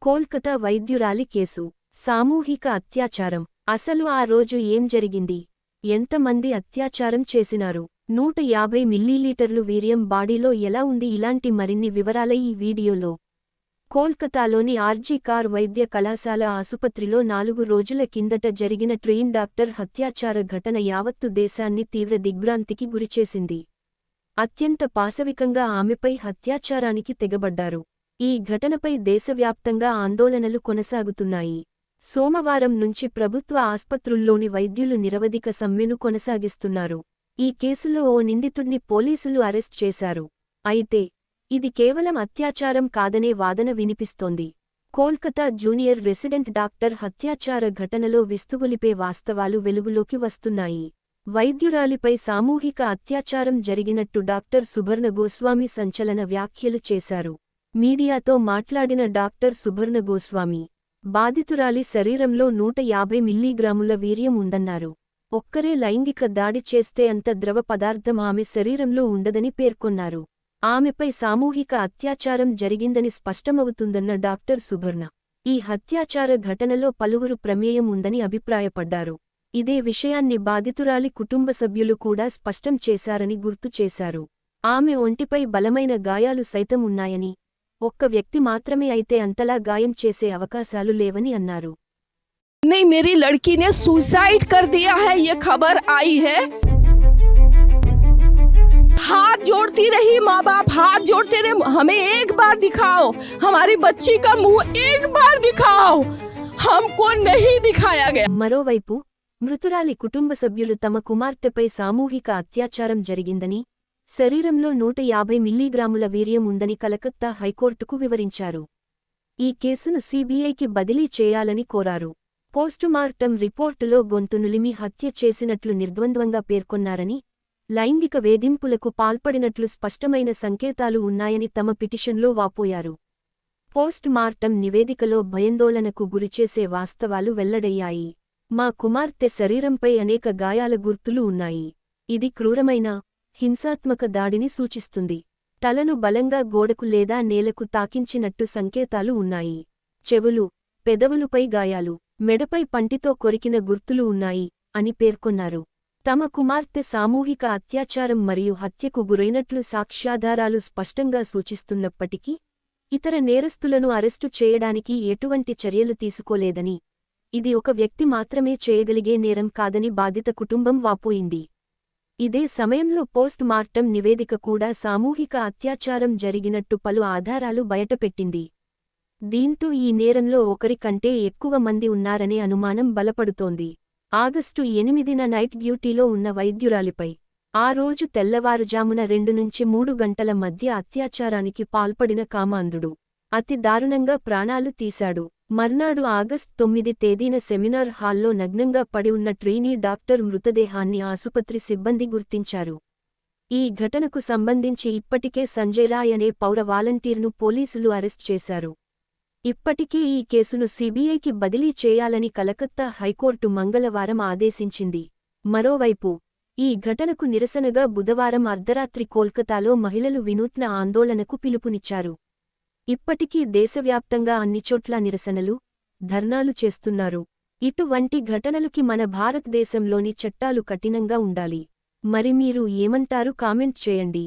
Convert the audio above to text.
Kolkata వైద్యురాలి case సామూహిక అత్యాచారం. అసలు ఆ రోజు ఏం జరిగింది? ఎంతమంది అత్యాచారం చేసినారు? 150 మిల్లీలీటర్లు వీర్యం బాడీలో ఎలా ఉంది? ఇలాంటి మరిన్ని వివరాల ఈ వీడియోలో. కోల్కతాలోని ఆర్జీ కార్ వైద్య కళాశాల ఆసుపత్రిలో 4 రోజుల కిందట జరిగిన ట్రైన్ డాక్టర్ హత్యాచార ఘటన యావత్తు దేశాన్ని తీవ్ర దిగ్భ్రాంతికి గురిచేసింది. అత్యంత పాశవికంగా ఆమెపై హత్యాచారానికి తెగబడ్డారు. ఈ ఘటనపై దేశవ్యాప్తంగా ఆందోళనలు కొనసాగుతున్నాయి. సోమవారం నుంచి ప్రభుత్వ ఆస్పత్రుల్లోని వైద్యులు నిరవధిక సమ్మెను కొనసాగిస్తున్నారు. ఈ కేసులో ఓ నిందితుడిని పోలీసులు అరెస్ట్ చేశారు. అయితే ఇది కేవలం అత్యాచారం కాదనే వాదన వినిపిస్తోంది. కోల్కతా జూనియర్ రెసిడెంట్ డాక్టర్ హత్యాచార ఘటనలో విస్తుగొలిపే వాస్తవాలు వెలుగులోకి వస్తున్నాయి. వైద్యురాలిపై సామూహిక అత్యాచారం జరిగినట్టు డాక్టర్ సుబర్ణ గోస్వామి సంచలన వ్యాఖ్యలు చేశారు. మీడియాతో మాట్లాడిన డాక్టర్ సుబర్ణ గోస్వామి, బాధితురాలి శరీరంలో 150 మిల్లీగ్రాముల వీర్యం ఉందన్నారు. ఒక్కరే లైంగిక దాడి చేస్తే అంత ద్రవ పదార్థం ఆమె శరీరంలో ఉండదని పేర్కొన్నారు. ఆమెపై సామూహిక అత్యాచారం జరిగిందని స్పష్టమవుతుందన్న డాక్టర్ సుబర్ణ, ఈ హత్యాచార ఘటనలో పలువురు ప్రమేయం ఉందని అభిప్రాయపడ్డారు. ఇదే విషయాన్ని బాధితురాలి కుటుంబ సభ్యులు కూడా స్పష్టం చేశారని గుర్తు చేశారు. ఆమె ఒంటిపై బలమైన గాయాలు సైతం ఉన్నాయని, ఒక్క వ్యక్తి మాత్రమే అయితే అంతలా గాయం చేసే అవకాశాలు లేవని అన్నారు. नहीं, मेरी लड़की ने सुसाइड कर दिया है, ये खबर आई है। हाथ जोड़ती रही माँ बाप, हाथ जोड़ते रहे, हमें एक बार दिखाओ, हमारी बच्ची का मुंह एक बार दिखाओ, हमको नहीं दिखाया गया। మరోవైపు మృతురాలి కుటుంబ సభ్యులు తమ కుమార్తెపై సామూహిక అత్యాచారం జరిగిందని, శరీరంలో 150 మిల్లీగ్రాముల వీర్యం ఉందని కలకత్తా హైకోర్టుకు వివరించారు. ఈ కేసును సీబీఐకి బదిలీ చేయాలని కోరారు. పోస్టుమార్టం రిపోర్టులో గొంతు నులిమి హత్య చేసినట్లు నిర్ద్వంద్వంగా పేర్కొన్నారని, లైంగిక వేధింపులకు పాల్పడినట్లు స్పష్టమైన సంకేతాలు ఉన్నాయని తమ పిటిషన్లో వాపోయారు. పోస్టుమార్టం నివేదికలో భయాందోళనకు గురిచేసే వాస్తవాలు వెల్లడయ్యాయి. మా కుమార్తె శరీరంపై అనేక గాయాల గుర్తులు ఉన్నాయి. ఇది క్రూరమైన, హింసాత్మక దాడిని సూచిస్తుంది. తలను బలంగా గోడకు లేదా నేలకు తాకించినట్టు సంకేతాలు ఉన్నాయి. చెవులు, పెదవులుపై గాయాలు, మెడపై పంటితో కొరికిన గుర్తులు ఉన్నాయి అని పేర్కొన్నారు. తమ కుమార్తె సామూహిక అత్యాచారం మరియు హత్యకు గురైనట్లు సాక్ష్యాధారాలు స్పష్టంగా సూచిస్తున్నప్పటికీ, ఇతర నేరస్తులను అరెస్టు చేయడానికి ఎటువంటి చర్యలు తీసుకోలేదని, ఇది ఒక వ్యక్తి మాత్రమే చేయగలిగే నేరం కాదని బాధిత కుటుంబం వాపోయింది. ఇదే సమయంలో పోస్ట్ మార్టం నివేదిక కూడా సామూహిక అత్యాచారం జరిగినట్టు పలు ఆధారాలు బయటపెట్టింది. దీంతో ఈ నేరంలో ఒకరి కంటే ఎక్కువ మంది ఉన్నారనే అనుమానం బలపడుతోంది. ఆగస్టు 8న నైట్ డ్యూటీలో ఉన్న వైద్యురాలిపై ఆ రోజు తెల్లవారుజామున 2 నుంచి 3 గంటల మధ్య అత్యాచారానికి పాల్పడిన కామాంధుడు అతి దారుణంగా ప్రాణాలు తీశాడు. మర్నాడు ఆగస్టు 9 తేదీన సెమినార్ హాల్లో నగ్నంగా పడి ఉన్న ట్రైనీ డాక్టర్ మృతదేహాన్ని ఆసుపత్రి సిబ్బంది గుర్తించారు. ఈ ఘటనకు సంబంధించి ఇప్పటికే సంజయ్ రాయ్ అనే పౌర వాలంటీర్ను పోలీసులు అరెస్ట్ చేశారు. ఇప్పటికే ఈ కేసును సీబీఐకి బదిలీ చేయాలని కలకత్తా హైకోర్టు మంగళవారం ఆదేశించింది. మరోవైపు ఈ ఘటనకు నిరసనగా బుధవారం అర్ధరాత్రి కోల్కతాలో మహిళలు వినూత్న ఆందోళనకు పిలుపునిచ్చారు. ఇప్పటికీ దేశవ్యాప్తంగా అన్నిచోట్లా నిరసనలు, ధర్నాలు చేస్తున్నారు. ఇటువంటి ఘటనలుకి మన భారతదేశంలోని చట్టాలు కఠినంగా ఉండాలి. మరి మీరు ఏమంటారు? కామెంట్ చేయండి.